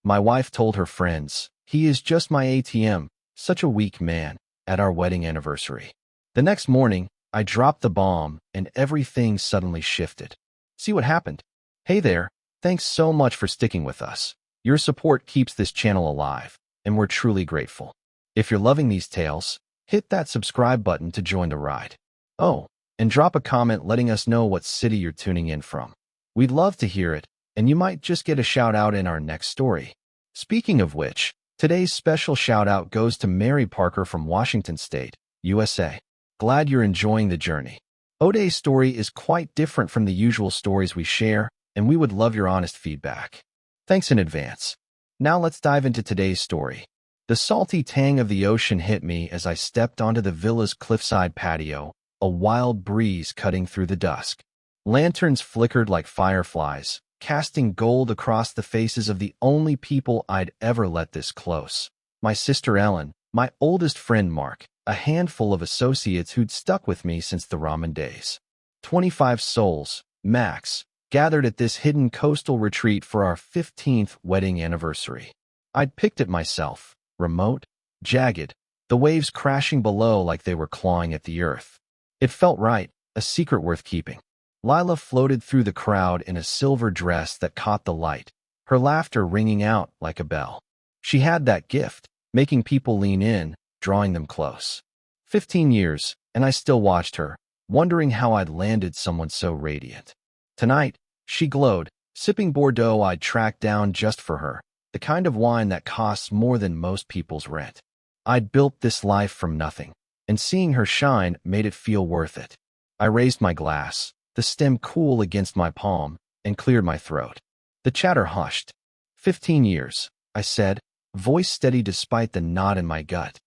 My wife told her friends, "He is just my ATM, such a weak man," at our wedding anniversary. The next morning, I dropped the bomb and everything suddenly shifted. See what happened? Hey there, thanks so much for sticking with us. Your support keeps this channel alive, and we're truly grateful. If you're loving these tales, hit that subscribe button to join the ride. Oh, and drop a comment letting us know what city you're tuning in from. We'd love to hear it, and you might just get a shout out in our next story. Speaking of which, today's special shout out goes to Mary Parker from Washington State, USA. Glad you're enjoying the journey. Oday's story is quite different from the usual stories we share, and we would love your honest feedback. Thanks in advance. Now let's dive into today's story. The salty tang of the ocean hit me as I stepped onto the villa's cliffside patio, a wild breeze cutting through the dusk. Lanterns flickered like fireflies, casting gold across the faces of the only people I'd ever let this close. My sister Ellen, my oldest friend Mark, a handful of associates who'd stuck with me since the ramen days. 25 souls, max, gathered at this hidden coastal retreat for our 15th wedding anniversary. I'd picked it myself, remote, jagged, the waves crashing below like they were clawing at the earth. It felt right, a secret worth keeping. Lila floated through the crowd in a silver dress that caught the light, her laughter ringing out like a bell. She had that gift, making people lean in, drawing them close. 15 years, and I still watched her, wondering how I'd landed someone so radiant. Tonight, she glowed, sipping Bordeaux I'd tracked down just for her, the kind of wine that costs more than most people's rent. I'd built this life from nothing, and seeing her shine made it feel worth it. I raised my glass, the stem cool against my palm, and cleared my throat. The chatter hushed. 15 years, I said, voice steady despite the knot in my gut.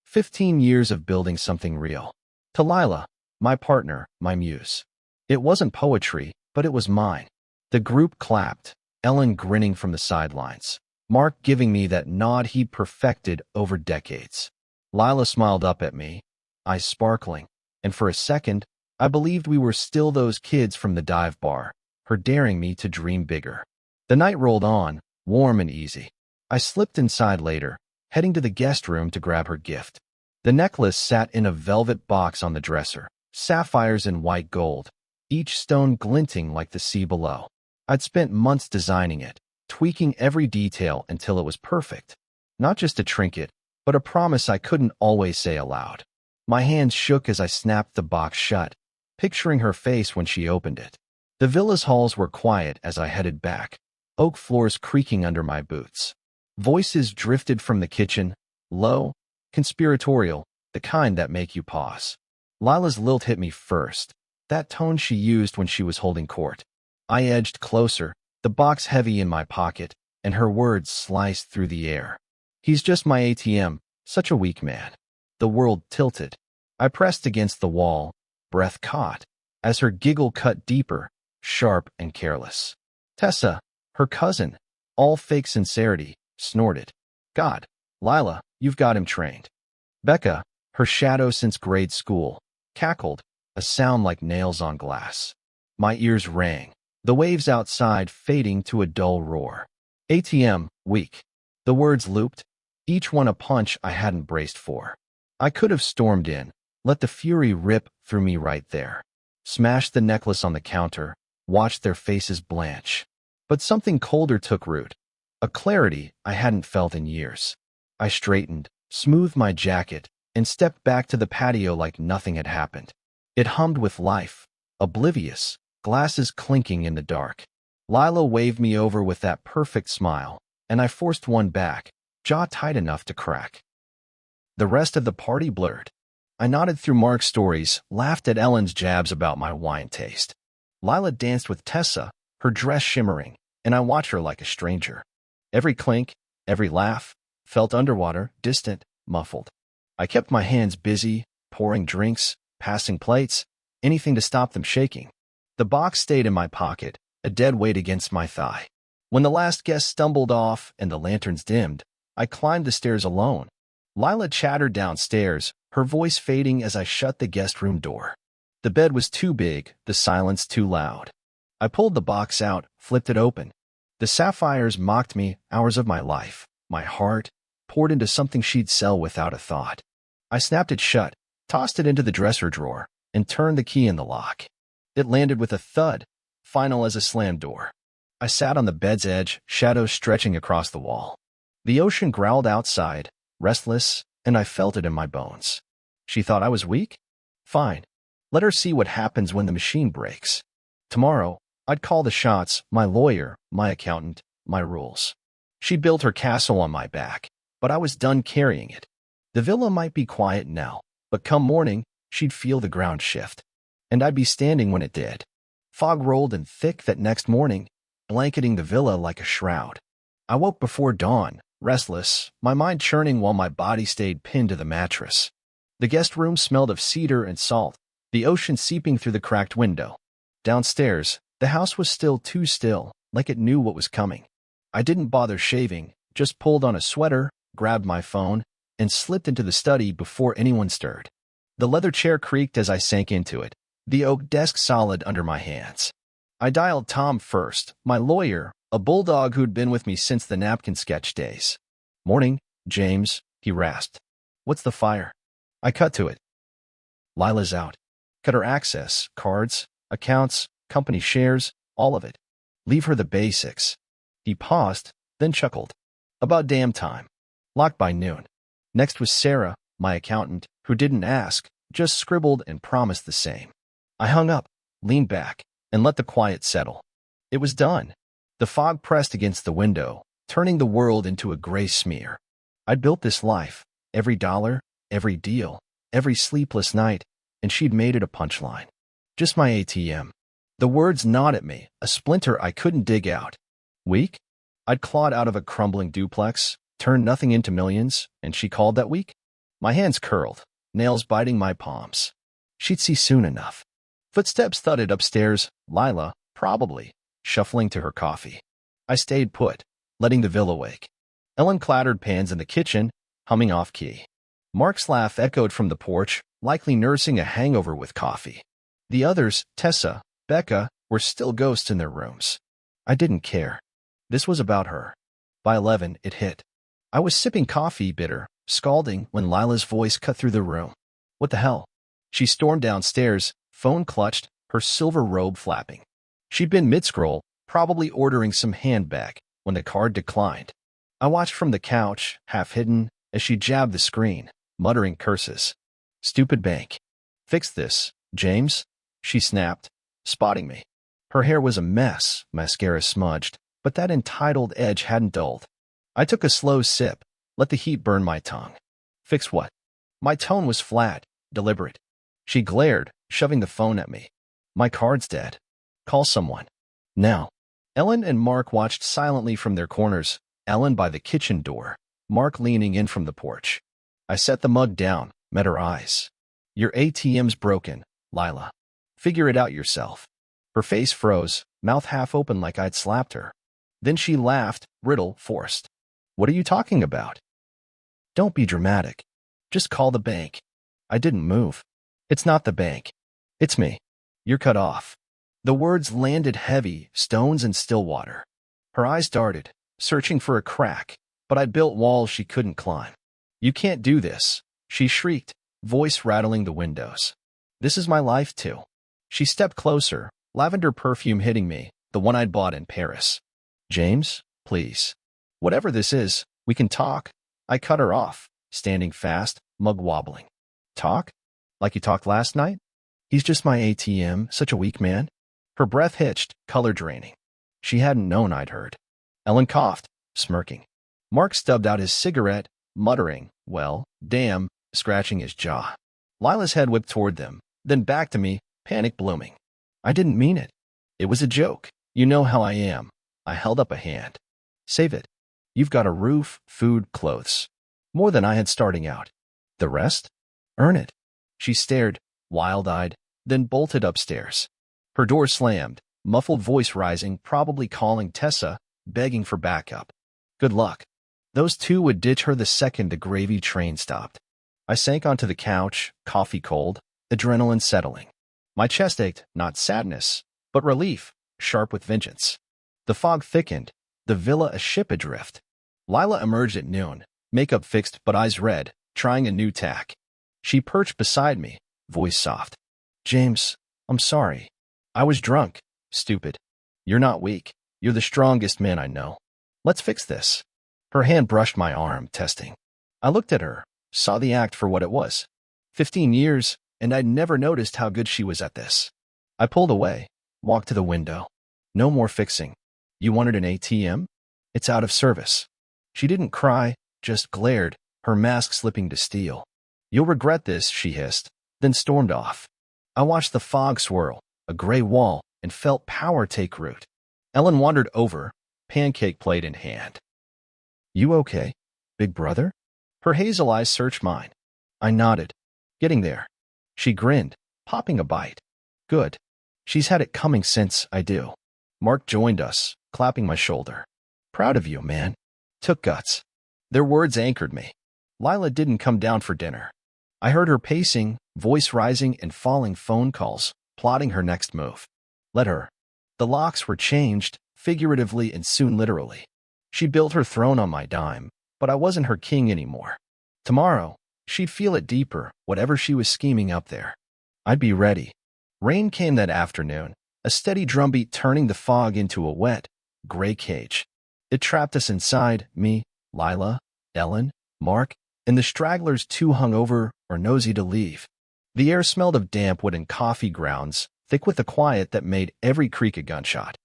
15 years of building something real. To Lila, my partner, my muse. It wasn't poetry, but it was mine. The group clapped, Ellen grinning from the sidelines, Mark giving me that nod he'd perfected over decades. Lila smiled up at me, eyes sparkling, and for a second, I believed we were still those kids from the dive bar, her daring me to dream bigger. The night rolled on, warm and easy. I slipped inside later, heading to the guest room to grab her gift. The necklace sat in a velvet box on the dresser, sapphires and white gold, each stone glinting like the sea below. I'd spent months designing it, tweaking every detail until it was perfect. Not just a trinket, but a promise I couldn't always say aloud. My hands shook as I snapped the box shut, picturing her face when she opened it. The villa's halls were quiet as I headed back, oak floors creaking under my boots. Voices drifted from the kitchen, low, conspiratorial, the kind that make you pause. Lila's lilt hit me first, that tone she used when she was holding court. I edged closer, the box heavy in my pocket, and her words sliced through the air. He's just my ATM, such a weak man. The world tilted. I pressed against the wall, breath caught, as her giggle cut deeper, sharp and careless. Tessa, her cousin, all fake sincerity, snorted. God, Lila, you've got him trained. Becca, her shadow since grade school, cackled, a sound like nails on glass. My ears rang, the waves outside fading to a dull roar. ATM, weak. The words looped, each one a punch I hadn't braced for. I could have stormed in, let the fury rip through me right there, smashed the necklace on the counter, watched their faces blanch. But something colder took root, a clarity I hadn't felt in years. I straightened, smoothed my jacket, and stepped back to the patio like nothing had happened. It hummed with life, oblivious, glasses clinking in the dark. Lila waved me over with that perfect smile, and I forced one back, jaw tight enough to crack. The rest of the party blurred. I nodded through Mark's stories, laughed at Ellen's jabs about my wine taste. Lila danced with Tessa, her dress shimmering, and I watched her like a stranger. Every clink, every laugh, felt underwater, distant, muffled. I kept my hands busy, pouring drinks, passing plates, anything to stop them shaking. The box stayed in my pocket, a dead weight against my thigh. When the last guest stumbled off and the lanterns dimmed, I climbed the stairs alone. Lila chattered downstairs, her voice fading as I shut the guest room door. The bed was too big, the silence too loud. I pulled the box out, flipped it open. The sapphires mocked me, hours of my life, my heart, poured into something she'd sell without a thought. I snapped it shut, tossed it into the dresser drawer, and turned the key in the lock. It landed with a thud, final as a slammed door. I sat on the bed's edge, shadows stretching across the wall. The ocean growled outside, restless, and I felt it in my bones. She thought I was weak? Fine. Let her see what happens when the machine breaks. Tomorrow, I'd call the shots, my lawyer, my accountant, my rules. She'd built her castle on my back, but I was done carrying it. The villa might be quiet now, but come morning, she'd feel the ground shift. And I'd be standing when it did. Fog rolled in thick that next morning, blanketing the villa like a shroud. I woke before dawn, restless, my mind churning while my body stayed pinned to the mattress. The guest room smelled of cedar and salt, the ocean seeping through the cracked window. Downstairs, the house was still too still, like it knew what was coming. I didn't bother shaving, just pulled on a sweater, grabbed my phone, and slipped into the study before anyone stirred. The leather chair creaked as I sank into it, the oak desk solid under my hands. I dialed Tom first, my lawyer, a bulldog who'd been with me since the napkin sketch days. "Morning, James," he rasped. "What's the fire?" I cut to it. "Lila's out. Cut her access, cards, accounts, company shares, all of it. Leave her the basics." He paused, then chuckled. "About damn time. Locked by noon." Next was Sarah, my accountant, who didn't ask, just scribbled and promised the same. I hung up, leaned back, and let the quiet settle. It was done. The fog pressed against the window, turning the world into a gray smear. I'd built this life, every dollar, every deal, every sleepless night, and she'd made it a punchline. Just my ATM. The words gnawed at me, a splinter I couldn't dig out. Weak? I'd clawed out of a crumbling duplex, turned nothing into millions, and she called that weak? My hands curled, nails biting my palms. She'd see soon enough. Footsteps thudded upstairs, Lila, probably, shuffling to her coffee. I stayed put, letting the villa wake. Ellen clattered pans in the kitchen, humming off-key. Mark's laugh echoed from the porch, likely nursing a hangover with coffee. The others, Tessa, Becca, were still ghosts in their rooms. I didn't care. This was about her. By 11, it hit. I was sipping coffee, bitter, scalding, when Lila's voice cut through the room. "What the hell?" She stormed downstairs, phone clutched, her silver robe flapping. She'd been mid-scroll, probably ordering some handbag, when the card declined. I watched from the couch, half hidden, as she jabbed the screen, muttering curses. "Stupid bank. Fix this, James," she snapped, spotting me. Her hair was a mess, mascara smudged, but that entitled edge hadn't dulled. I took a slow sip, let the heat burn my tongue. "Fix what?" My tone was flat, deliberate. She glared, shoving the phone at me. "My card's dead. Call someone. Now." Ellen and Mark watched silently from their corners, Ellen by the kitchen door, Mark leaning in from the porch. I set the mug down, met her eyes. "Your ATM's broken, Lila. Figure it out yourself." Her face froze, mouth half open like I'd slapped her. Then she laughed, brittle, forced. "What are you talking about?" "Don't be dramatic. Just call the bank." I didn't move. "It's not the bank. It's me. You're cut off." The words landed heavy, stones and still water. Her eyes darted, searching for a crack, but I'd built walls she couldn't climb. "You can't do this," she shrieked, voice rattling the windows. "This is my life too." She stepped closer, lavender perfume hitting me, the one I'd bought in Paris. "James, please. Whatever this is, we can talk." I cut her off, standing fast, mug wobbling. "Talk? Like you talked last night?" "He's just my ATM, such a weak man." Her breath hitched, color draining. She hadn't known I'd heard. Ellen coughed, smirking. Mark stubbed out his cigarette, muttering, "Well, damn," scratching his jaw. Lila's head whipped toward them, then back to me, panic blooming. "I didn't mean it. It was a joke. You know how I am." I held up a hand. "Save it. You've got a roof, food, clothes. More than I had starting out. The rest? Earn it." She stared, wild-eyed, then bolted upstairs. Her door slammed, muffled voice rising, probably calling Tessa, begging for backup. Good luck. Those two would ditch her the second the gravy train stopped. I sank onto the couch, coffee cold, adrenaline settling. My chest ached, not sadness, but relief, sharp with vengeance. The fog thickened, The villa a ship adrift. Lila emerged at noon, makeup fixed but eyes red, trying a new tack. She perched beside me, voice soft. James, I'm sorry. I was drunk. Stupid. You're not weak. You're the strongest man I know. Let's fix this. Her hand brushed my arm, testing. I looked at her, saw the act for what it was. 15 years, and I'd never noticed how good she was at this. I pulled away, walked to the window. No more fixing. You wanted an ATM? It's out of service. She didn't cry, just glared, her mask slipping to steel. You'll regret this, she hissed, then stormed off. I watched the fog swirl, a gray wall, and felt power take root. Ellen wandered over, pancake plate in hand. You okay, big brother? Her hazel eyes searched mine. I nodded. Getting there. She grinned, popping a bite. Good. She's had it coming since I do. Mark joined us, clapping my shoulder. Proud of you, man. Took guts. Their words anchored me. Lila didn't come down for dinner. I heard her pacing, voice rising and falling phone calls, plotting her next move. Let her. The locks were changed, figuratively and soon literally. She built her throne on my dime, but I wasn't her king anymore. Tomorrow, she'd feel it deeper, whatever she was scheming up there. I'd be ready. Rain came that afternoon, a steady drumbeat turning the fog into a wet, gray cage. It trapped us inside, me, Lila, Ellen, Mark, and the stragglers too hungover or nosy to leave. The air smelled of damp wood and coffee grounds, thick with the quiet that made every creak a gunshot.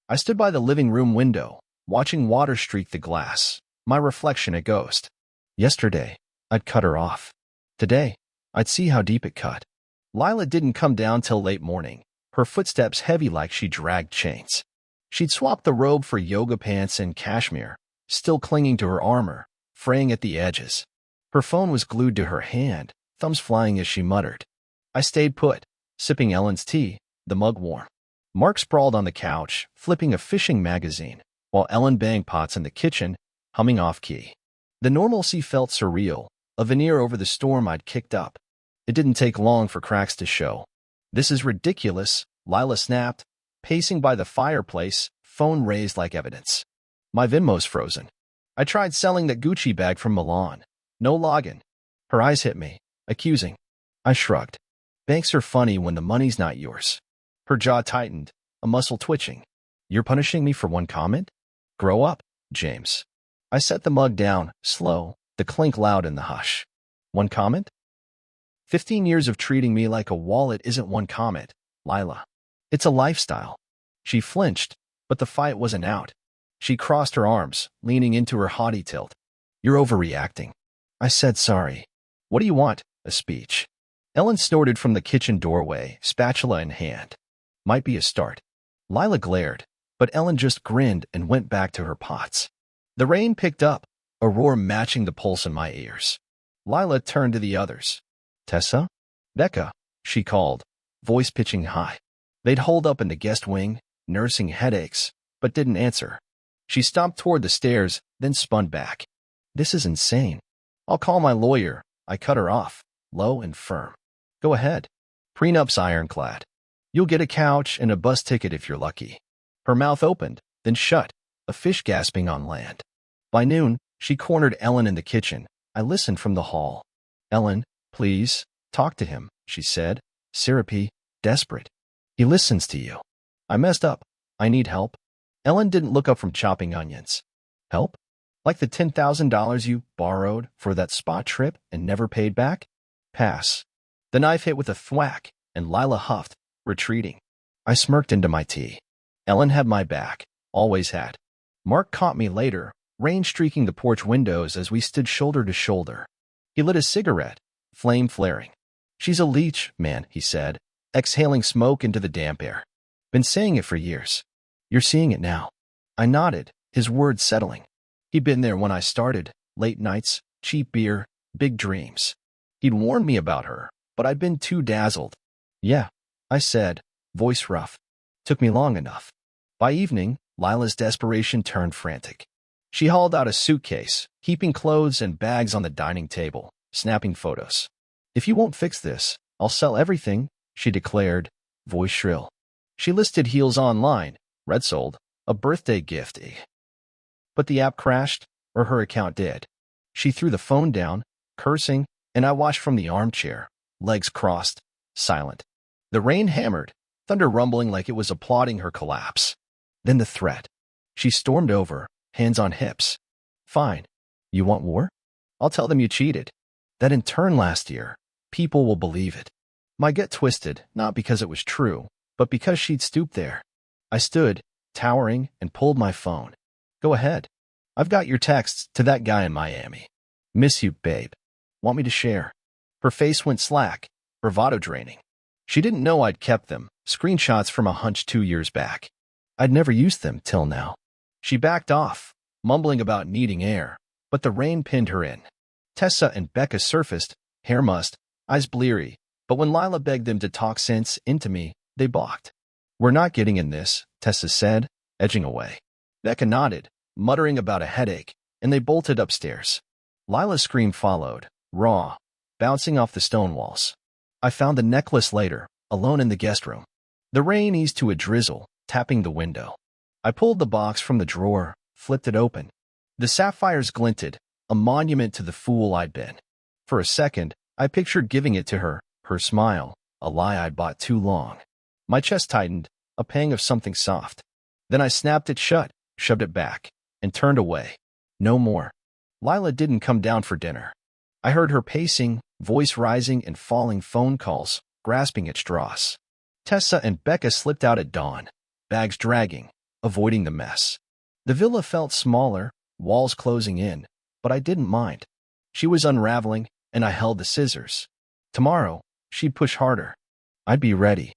I stood by the living room window, watching water streak the glass, my reflection a ghost. Yesterday, I'd cut her off. Today, I'd see how deep it cut. Lila didn't come down till late morning, her footsteps heavy like she dragged chains. She'd swapped the robe for yoga pants and cashmere, still clinging to her armor, fraying at the edges. Her phone was glued to her hand, thumbs flying as she muttered. I stayed put, sipping Ellen's tea, the mug warm. Mark sprawled on the couch, flipping a fishing magazine, while Ellen banged pots in the kitchen, humming off-key. The normalcy felt surreal, a veneer over the storm I'd kicked up. It didn't take long for cracks to show. This is ridiculous, Lila snapped, pacing by the fireplace, phone raised like evidence. My Venmo's frozen. I tried selling that Gucci bag from Milan. No login. Her eyes hit me, accusing. I shrugged. Banks are funny when the money's not yours. Her jaw tightened, a muscle twitching. You're punishing me for one comment? Grow up, James. I set the mug down, slow, the clink loud in the hush. One comment? 15 years of treating me like a wallet isn't one comment, Lila. It's a lifestyle. She flinched, but the fight wasn't out. She crossed her arms, leaning into her haughty tilt. You're overreacting. I said sorry. What do you want? A speech. Ellen snorted from the kitchen doorway, spatula in hand. Might be a start. Lila glared, but Ellen just grinned and went back to her pots. The rain picked up, a roar matching the pulse in my ears. Lila turned to the others. Tessa? Becca, she called, voice pitching high. They'd holed up in the guest wing, nursing headaches, but didn't answer. She stomped toward the stairs, then spun back. This is insane. I'll call my lawyer. I cut her off, low and firm. Go ahead. Prenup's ironclad. You'll get a couch and a bus ticket if you're lucky. Her mouth opened, then shut, a fish gasping on land. By noon, she cornered Ellen in the kitchen. I listened from the hall. Ellen, please, talk to him, she said, syrupy, desperate. He listens to you. I messed up. I need help. Ellen didn't look up from chopping onions. Help? Like the $10,000 you borrowed for that spa trip and never paid back? Pass. The knife hit with a thwack, and Lila huffed, retreating. I smirked into my tea. Ellen had my back, always had. Mark caught me later, rain streaking the porch windows as we stood shoulder to shoulder. He lit a cigarette, flame flaring. She's a leech, man, he said, exhaling smoke into the damp air. Been saying it for years. You're seeing it now. I nodded, his words settling. He'd been there when I started, late nights, cheap beer, big dreams. He'd warned me about her, but I'd been too dazzled. Yeah, I said, voice rough. Took me long enough. By evening, Lila's desperation turned frantic. She hauled out a suitcase, heaping clothes and bags on the dining table, snapping photos. If you won't fix this, I'll sell everything, she declared, voice shrill. She listed heels online, red sold, a birthday gift. But the app crashed, or her account did. She threw the phone down, cursing, and I watched from the armchair, legs crossed, silent. The rain hammered, thunder rumbling like it was applauding her collapse. Then the threat. She stormed over, hands on hips. Fine. You want war? I'll tell them you cheated. That in turn last year, people will believe it. My gut twisted, not because it was true, but because she'd stooped there. I stood, towering, and pulled my phone. Go ahead. I've got your texts to that guy in Miami. Miss you, babe. Want me to share? Her face went slack, bravado draining. She didn't know I'd kept them, screenshots from a hunch 2 years back. I'd never used them till now. She backed off, mumbling about needing air, but the rain pinned her in. Tessa and Becca surfaced, hair mussed, eyes bleary, but when Lila begged them to talk sense into me, they balked. We're not getting in this, Tessa said, edging away. Becca nodded, muttering about a headache, and they bolted upstairs. Lila's scream followed, raw, bouncing off the stone walls. I found the necklace later, alone in the guest room. The rain eased to a drizzle, tapping the window. I pulled the box from the drawer, flipped it open. The sapphires glinted, a monument to the fool I'd been. For a second, I pictured giving it to her, her smile, a lie I'd bought too long. My chest tightened, a pang of something soft. Then I snapped it shut, shoved it back, and turned away. No more. Lila didn't come down for dinner. I heard her pacing, voice rising and falling phone calls, grasping at straws. Tessa and Becca slipped out at dawn, bags dragging, avoiding the mess. The villa felt smaller, walls closing in, but I didn't mind. She was unraveling, and I held the scissors. Tomorrow, she'd push harder. I'd be ready.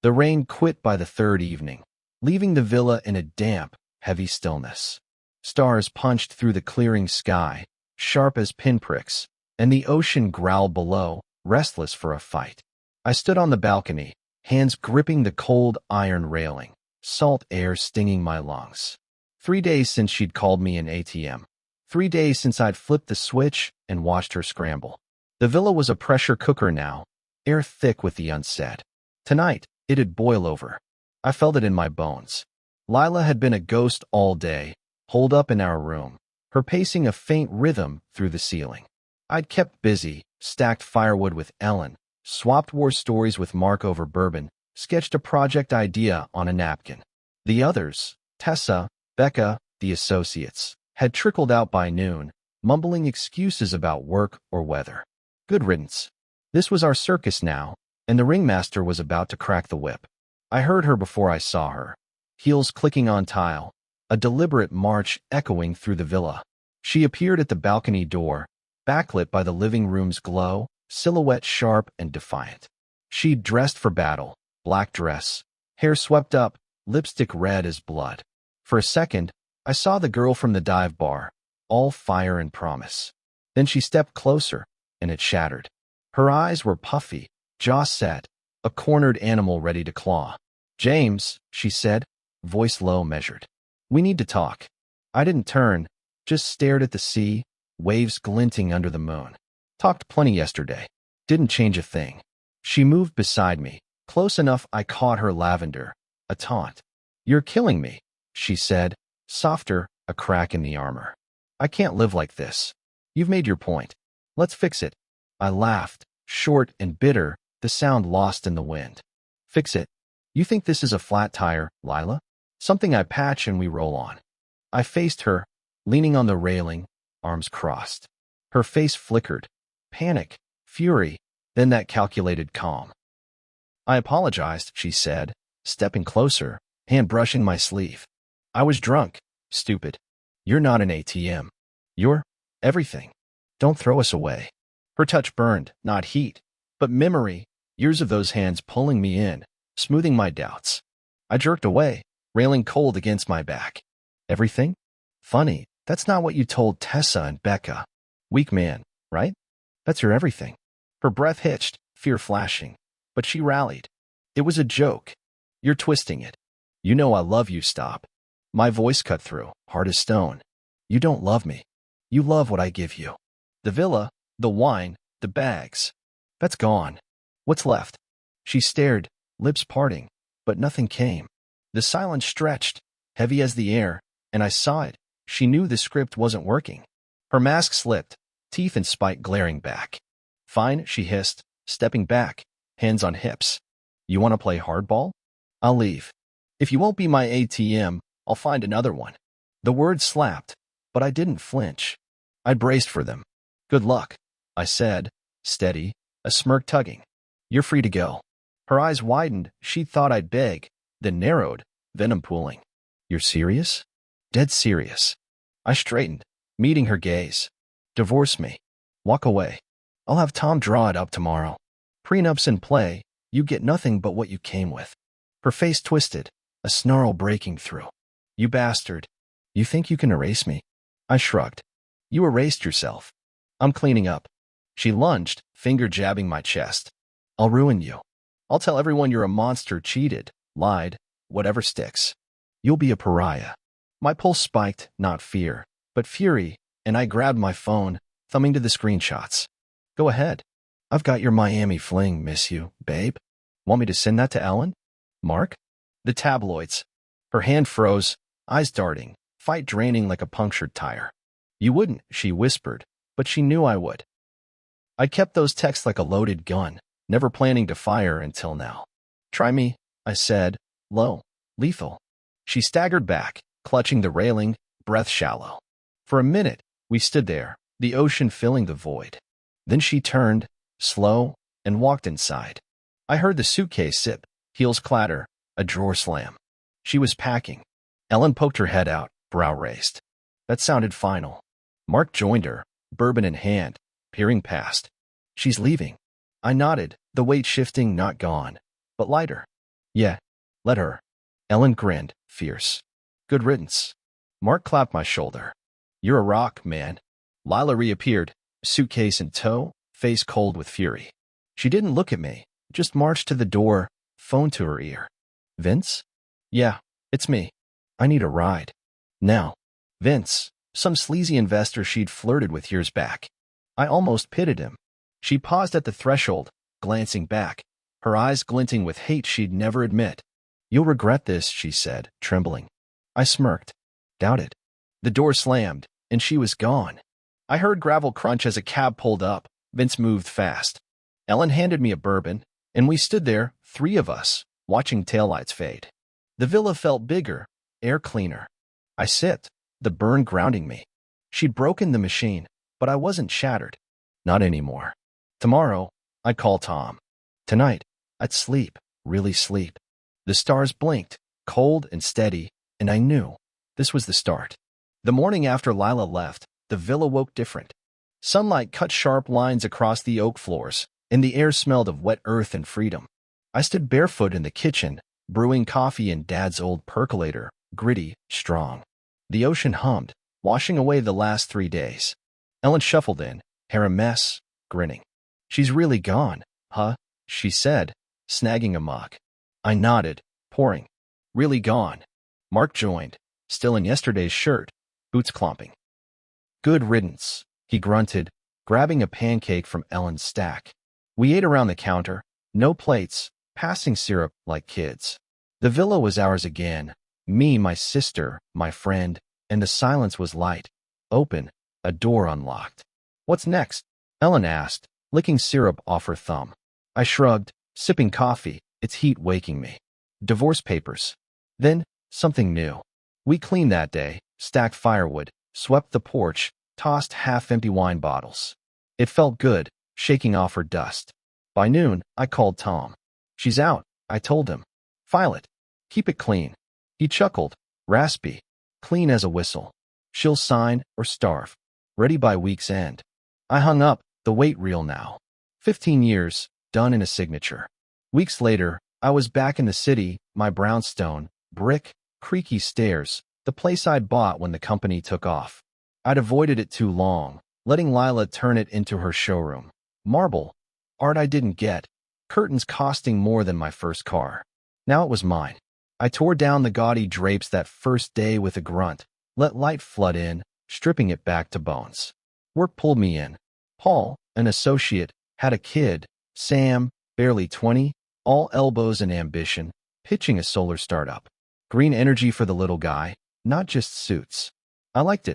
The rain quit by the third evening, leaving the villa in a damp, heavy stillness. Stars punched through the clearing sky, sharp as pinpricks, and the ocean growled below, restless for a fight. I stood on the balcony, hands gripping the cold iron railing, salt air stinging my lungs. 3 days since she'd called me an ATM. 3 days since I'd flipped the switch and watched her scramble. The villa was a pressure cooker now, air thick with the unsaid. Tonight, it'd boil over. I felt it in my bones. Lila had been a ghost all day, holed up in our room, her pacing a faint rhythm through the ceiling. I'd kept busy, stacked firewood with Ellen, swapped war stories with Mark over bourbon, sketched a project idea on a napkin. The others, Tessa, Becca, the associates, had trickled out by noon, mumbling excuses about work or weather. Good riddance. This was our circus now, and the ringmaster was about to crack the whip. I heard her before I saw her, heels clicking on tile, a deliberate march echoing through the villa. She appeared at the balcony door, backlit by the living room's glow, silhouette sharp and defiant. She'd dressed for battle, black dress, hair swept up, lipstick red as blood. For a second, I saw the girl from the dive bar, all fire and promise. Then she stepped closer, and it shattered. Her eyes were puffy, jaw set, a cornered animal ready to claw. James, she said, voice low measured. We need to talk. I didn't turn, just stared at the sea, waves glinting under the moon. Talked plenty yesterday. Didn't change a thing. She moved beside me, close enough I caught her lavender, a taunt. You're killing me, she said, softer, a crack in the armor. I can't live like this. You've made your point. Let's fix it. I laughed, short and bitter, the sound lost in the wind. Fix it. You think this is a flat tire, Lila? Something I patch and we roll on. I faced her, leaning on the railing, arms crossed. Her face flickered. Panic, fury, then that calculated calm. I apologized, she said, stepping closer, hand brushing my sleeve. I was drunk, stupid. You're not an ATM. You're everything. Don't throw us away. Her touch burned, not heat, but memory, years of those hands pulling me in, smoothing my doubts. I jerked away, railing cold against my back. Everything? Funny, that's not what you told Tessa and Becca. Weak man, right? That's your everything. Her breath hitched, fear flashing, but she rallied. It was a joke. You're twisting it. You know I love you, stop. My voice cut through, hard as stone. You don't love me. You love what I give you. The villa, the wine, the bags. That's gone. What's left? She stared, lips parting, but nothing came. The silence stretched, heavy as the air, and I saw it, She knew the script wasn't working. Her mask slipped, teeth and spite glaring back. Fine, she hissed, stepping back, hands on hips. You want to play hardball? I'll leave. If you won't be my ATM, I'll find another one. The words slapped, but I didn't flinch. I braced for them. Good luck, I said, steady, a smirk tugging. You're free to go. Her eyes widened. She thought I'd beg, then narrowed, venom pooling. You're serious? Dead serious. I straightened, meeting her gaze. Divorce me. Walk away. I'll have Tom draw it up tomorrow. Prenup's in play. You get nothing but what you came with. Her face twisted, a snarl breaking through. You bastard. You think you can erase me? I shrugged. You erased yourself. I'm cleaning up. She lunged, finger jabbing my chest. I'll ruin you. I'll tell everyone you're a monster, cheated, lied, whatever sticks. You'll be a pariah. My pulse spiked, not fear, but fury, and I grabbed my phone, thumbing to the screenshots. Go ahead. I've got your Miami fling, miss you, babe. Want me to send that to Ellen? Mark? The tabloids. Her hand froze, eyes darting, fight draining like a punctured tire. You wouldn't, she whispered, but she knew I would. I kept those texts like a loaded gun, never planning to fire until now. Try me, I said, low, lethal. She staggered back, clutching the railing, breath shallow. For a minute, we stood there, the ocean filling the void. Then she turned, slow, and walked inside. I heard the suitcase sip, heels clatter, a drawer slam. She was packing. Ellen poked her head out, brow raised. That sounded final. Mark joined her, bourbon in hand, peering past. She's leaving. I nodded, the weight shifting, not gone, but lighter. Yeah, let her. Ellen grinned, fierce. Good riddance. Mark clapped my shoulder. You're a rock, man. Lila reappeared, suitcase in tow, face cold with fury. She didn't look at me, just marched to the door, phone to her ear. Vince? Yeah, it's me. I need a ride. Now. Vince, some sleazy investor she'd flirted with years back. I almost pitied him. She paused at the threshold, glancing back, her eyes glinting with hate she'd never admit. You'll regret this, she said, trembling. I smirked. Doubt it. The door slammed, and she was gone. I heard gravel crunch as a cab pulled up. Vince moved fast. Ellen handed me a bourbon, and we stood there, three of us, watching taillights fade. The villa felt bigger, air cleaner. I sipped, the burn grounding me. She'd broken the machine, but I wasn't shattered. Not anymore. Tomorrow, I'd call Tom. Tonight, I'd sleep, really sleep. The stars blinked, cold and steady, and I knew this was the start. The morning after Lila left, the villa woke different. Sunlight cut sharp lines across the oak floors, and the air smelled of wet earth and freedom. I stood barefoot in the kitchen, brewing coffee in Dad's old percolator, gritty, strong. The ocean hummed, washing away the last 3 days. Ellen shuffled in, hair a mess, grinning. She's really gone, huh? She said, snagging a mug. I nodded, pouring. Really gone. Mark joined, still in yesterday's shirt, boots clomping. Good riddance, he grunted, grabbing a pancake from Ellen's stack. We ate around the counter, no plates, passing syrup like kids. The villa was ours again. Me, my sister, my friend, and the silence was light. Open, a door unlocked. What's next? Ellen asked, licking syrup off her thumb. I shrugged, sipping coffee, its heat waking me. Divorce papers. Then, something new. We cleaned that day, stacked firewood, swept the porch, tossed half-empty wine bottles. It felt good, shaking off her dust. By noon, I called Tom. She's out, I told him. File it. Keep it clean. He chuckled, raspy, clean as a whistle. She'll sign or starve. Ready by week's end. I hung up, the weight reel now. 15 years, done in a signature. Weeks later, I was back in the city, my brownstone, brick, creaky stairs, the place I'd bought when the company took off. I'd avoided it too long, letting Lila turn it into her showroom. Marble. Art I didn't get. Curtains costing more than my first car. Now it was mine. I tore down the gaudy drapes that first day with a grunt, let light flood in, stripping it back to bones. Work pulled me in. Paul, an associate, had a kid, Sam, barely 20, all elbows and ambition, pitching a solar startup. Green energy for the little guy, not just suits. I liked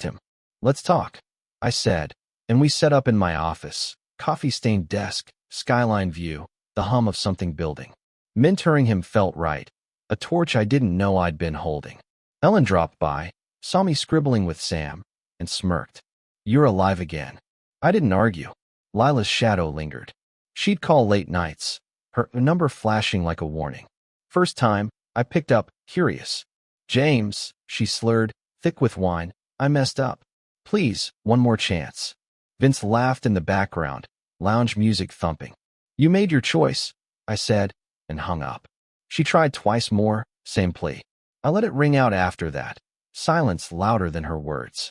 him. Let's talk, I said, and we set up in my office, coffee-stained desk, skyline view, the hum of something building. Mentoring him felt right, a torch I didn't know I'd been holding. Ellen dropped by, saw me scribbling with Sam, and smirked. You're alive again. I didn't argue. Lila's shadow lingered. She'd call late nights, her number flashing like a warning. First time, I picked up, curious. James, she slurred, thick with wine, I messed up. Please, one more chance. Vince laughed in the background, lounge music thumping. You made your choice, I said, and hung up. She tried twice more, same plea. I let it ring out after that, silence louder than her words.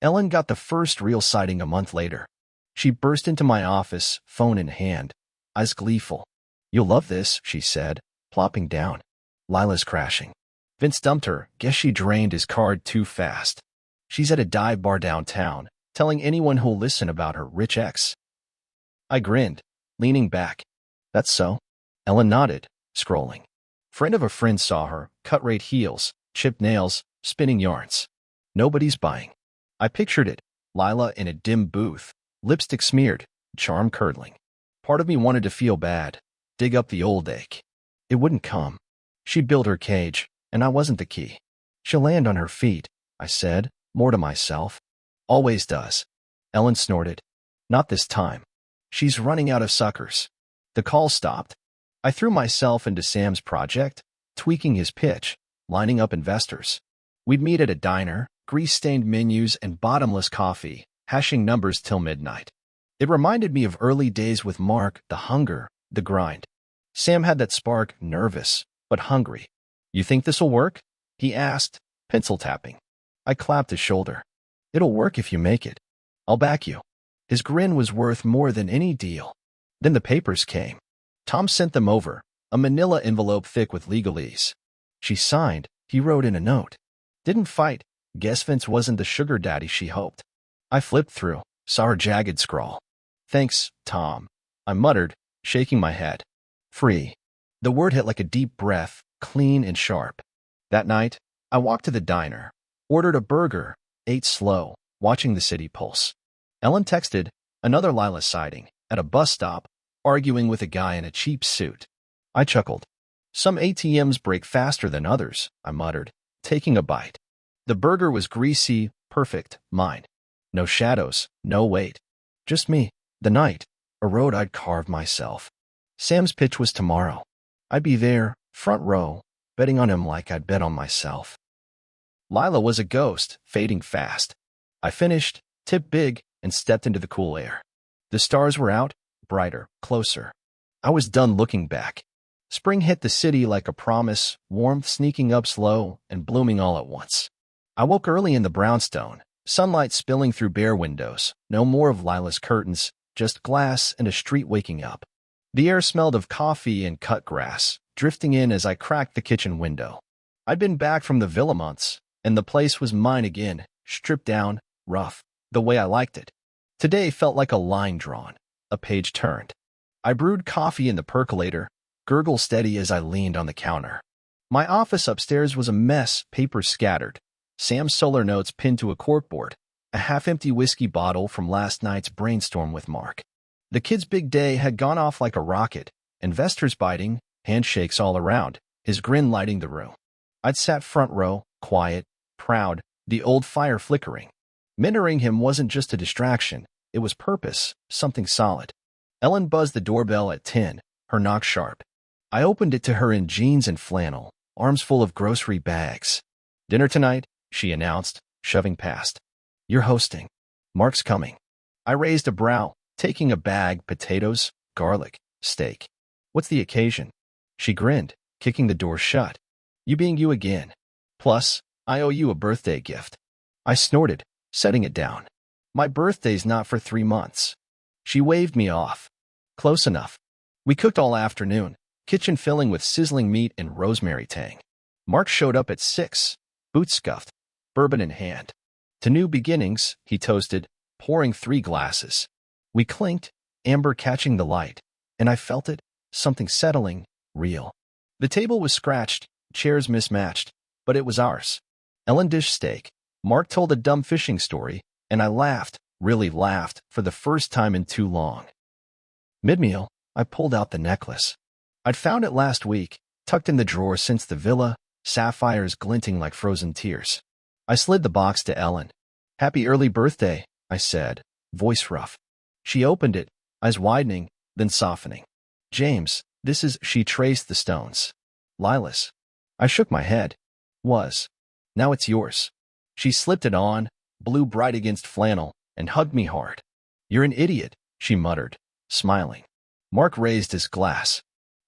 Ellen got the first real sighting a month later. She burst into my office, phone in hand, eyes gleeful. You'll love this, she said, plopping down. Lila's crashing. Vince dumped her, guess she drained his card too fast. She's at a dive bar downtown, telling anyone who'll listen about her rich ex. I grinned, leaning back. That's so? Ellen nodded, scrolling. Friend of a friend saw her, cut-rate heels, chipped nails, spinning yarns. Nobody's buying. I pictured it, Lila in a dim booth, lipstick smeared, charm curdling. Part of me wanted to feel bad, dig up the old ache. It wouldn't come. She'd build her cage, and I wasn't the key. She'll land on her feet, I said, more to myself. Always does. Ellen snorted. Not this time. She's running out of suckers. The call stopped. I threw myself into Sam's project, tweaking his pitch, lining up investors. We'd meet at a diner, grease-stained menus and bottomless coffee, hashing numbers till midnight. It reminded me of early days with Mark, the hunger, the grind. Sam had that spark, nervous, but hungry. You think this'll work? He asked, pencil tapping. I clapped his shoulder. It'll work if you make it. I'll back you. His grin was worth more than any deal. Then the papers came. Tom sent them over, a manila envelope thick with legalese. She signed, he wrote in a note. Didn't fight. Guess Vince wasn't the sugar daddy she hoped. I flipped through, saw her jagged scrawl. Thanks, Tom, I muttered, shaking my head. Free. The word hit like a deep breath, clean and sharp. That night, I walked to the diner, ordered a burger, ate slow, watching the city pulse. Ellen texted, another Lila sighting, at a bus stop, arguing with a guy in a cheap suit. I chuckled. Some ATMs break faster than others, I muttered, taking a bite. The burger was greasy, perfect, mine. No shadows, no weight. Just me, the night, a road I'd carved myself. Sam's pitch was tomorrow. I'd be there, front row, betting on him like I'd bet on myself. Lila was a ghost, fading fast. I finished, tipped big, and stepped into the cool air. The stars were out, brighter, closer. I was done looking back. Spring hit the city like a promise, warmth sneaking up slow and blooming all at once. I woke early in the brownstone, sunlight spilling through bare windows, no more of Lila's curtains, just glass and a street waking up. The air smelled of coffee and cut grass, drifting in as I cracked the kitchen window. I'd been back from the villa months, and the place was mine again, stripped down, rough, the way I liked it. Today felt like a line drawn, a page turned. I brewed coffee in the percolator, gurgle steady as I leaned on the counter. My office upstairs was a mess, papers scattered. Sam's solar notes pinned to a corkboard, a half-empty whiskey bottle from last night's brainstorm with Mark. The kid's big day had gone off like a rocket, investors biting, handshakes all around, his grin lighting the room. I'd sat front row, quiet, proud, the old fire flickering. Mentoring him wasn't just a distraction, it was purpose, something solid. Ellen buzzed the doorbell at 10, her knock sharp. I opened it to her in jeans and flannel, arms full of grocery bags. Dinner tonight, she announced, shoving past. You're hosting. Mark's coming. I raised a brow, taking a bag, potatoes, garlic, steak. What's the occasion? She grinned, kicking the door shut. You being you again. Plus, I owe you a birthday gift. I snorted, setting it down. My birthday's not for 3 months. She waved me off. Close enough. We cooked all afternoon, kitchen filling with sizzling meat and rosemary tang. Mark showed up at 6, boots scuffed, bourbon in hand. To new beginnings, he toasted, pouring 3 glasses. We clinked, amber catching the light, and I felt it, something settling, real. The table was scratched, chairs mismatched, but it was ours. Ellen dished steak, Mark told a dumb fishing story, and I laughed, really laughed, for the first time in too long. Mid-meal, I pulled out the necklace. I'd found it last week, tucked in the drawer since the villa, sapphires glinting like frozen tears. I slid the box to Ellen. "Happy early birthday," I said, voice rough. She opened it, eyes widening, then softening. "James, this is—" She traced the stones. "Lila's." I shook my head. "Was. Now it's yours." She slipped it on, blue bright against flannel, and hugged me hard. "You're an idiot," she muttered, smiling. Mark raised his glass.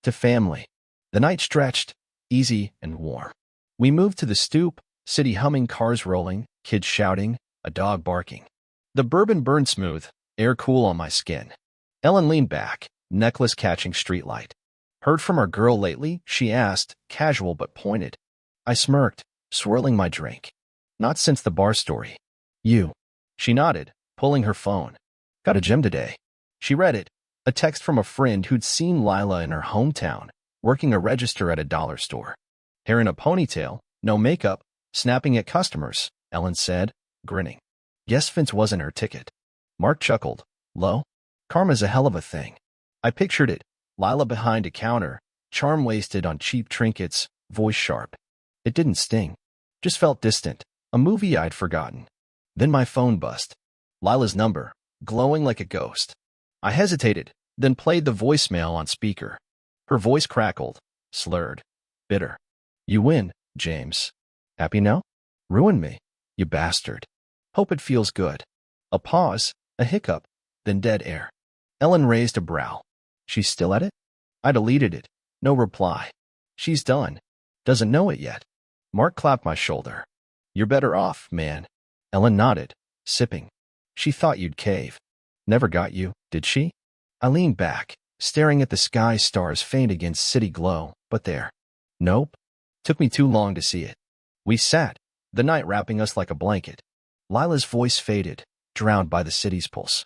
"To family." The night stretched, easy and warm. We moved to the stoop, city humming, cars rolling, kids shouting, a dog barking. The bourbon burned smooth, air cool on my skin. Ellen leaned back, necklace catching streetlight. "Heard from our girl lately?" she asked, casual but pointed. I smirked, swirling my drink. "Not since the bar story." "You." She nodded, pulling her phone. "Got a gem today." She read it, a text from a friend who'd seen Lila in her hometown, working a register at a dollar store. "Hair in a ponytail, no makeup, snapping at customers," Ellen said, grinning. Guess Vince wasn't her ticket. Mark chuckled. "Low? Karma's a hell of a thing." I pictured it, Lila behind a counter, charm wasted on cheap trinkets, voice sharp. It didn't sting, just felt distant, a movie I'd forgotten. Then my phone buzzed. Lila's number, glowing like a ghost. I hesitated, then played the voicemail on speaker. Her voice crackled, slurred, bitter. "You win, James. Happy now? Ruined me, you bastard. Hope it feels good." A pause, a hiccup, then dead air. Ellen raised a brow. "She's still at it?" I deleted it. No reply. "She's done. Doesn't know it yet." Mark clapped my shoulder. "You're better off, man." Ellen nodded, sipping. "She thought you'd cave. Never got you, did she?" I leaned back, staring at the sky, stars faint against city glow, but there. "Nope. Took me too long to see it." We sat, the night wrapping us like a blanket. Lila's voice faded, drowned by the city's pulse.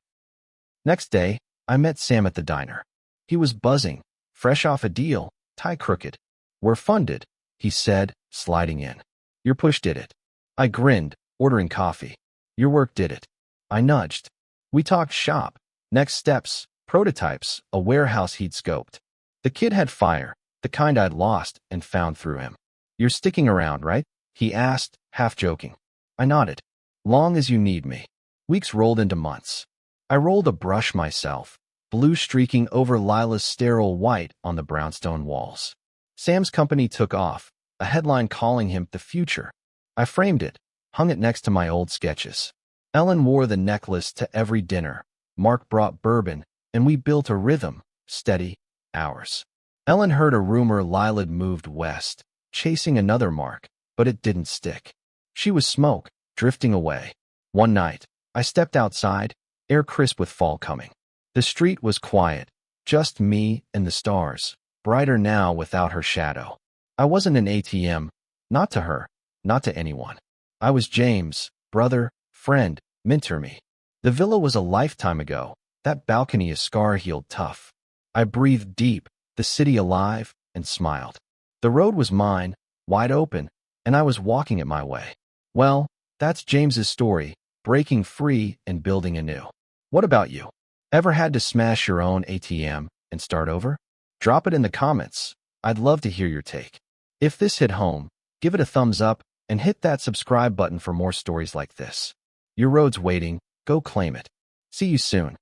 Next day, I met Sam at the diner. He was buzzing, fresh off a deal, tie crooked. "We're funded," he said, sliding in. "Your push did it." I grinned, ordering coffee. "Your work did it." I nudged. We talked shop, next steps, prototypes, a warehouse he'd scoped. The kid had fire, the kind I'd lost and found through him. "You're sticking around, right?" he asked, half joking. I nodded. "Long as you need me." Weeks rolled into months. I rolled a brush myself, blue streaking over Lila's sterile white on the brownstone walls. Sam's company took off, a headline calling him the future. I framed it, hung it next to my old sketches. Ellen wore the necklace to every dinner. Mark brought bourbon, and we built a rhythm, steady, ours. Ellen heard a rumor Lila'd moved west, chasing another Mark, but it didn't stick. She was smoke, drifting away. One night, I stepped outside, air crisp with fall coming. The street was quiet, just me and the stars, brighter now without her shadow. I wasn't an ATM, not to her, not to anyone. I was James, brother, friend, mentor me. The villa was a lifetime ago, that balcony a scar healed tough. I breathed deep, the city alive, and smiled. The road was mine, wide open, and I was walking it my way. Well, that's James's story, breaking free and building anew. What about you? Ever had to smash your own ATM and start over? Drop it in the comments. I'd love to hear your take. If this hit home, give it a thumbs up and hit that subscribe button for more stories like this. Your road's waiting, go claim it. See you soon.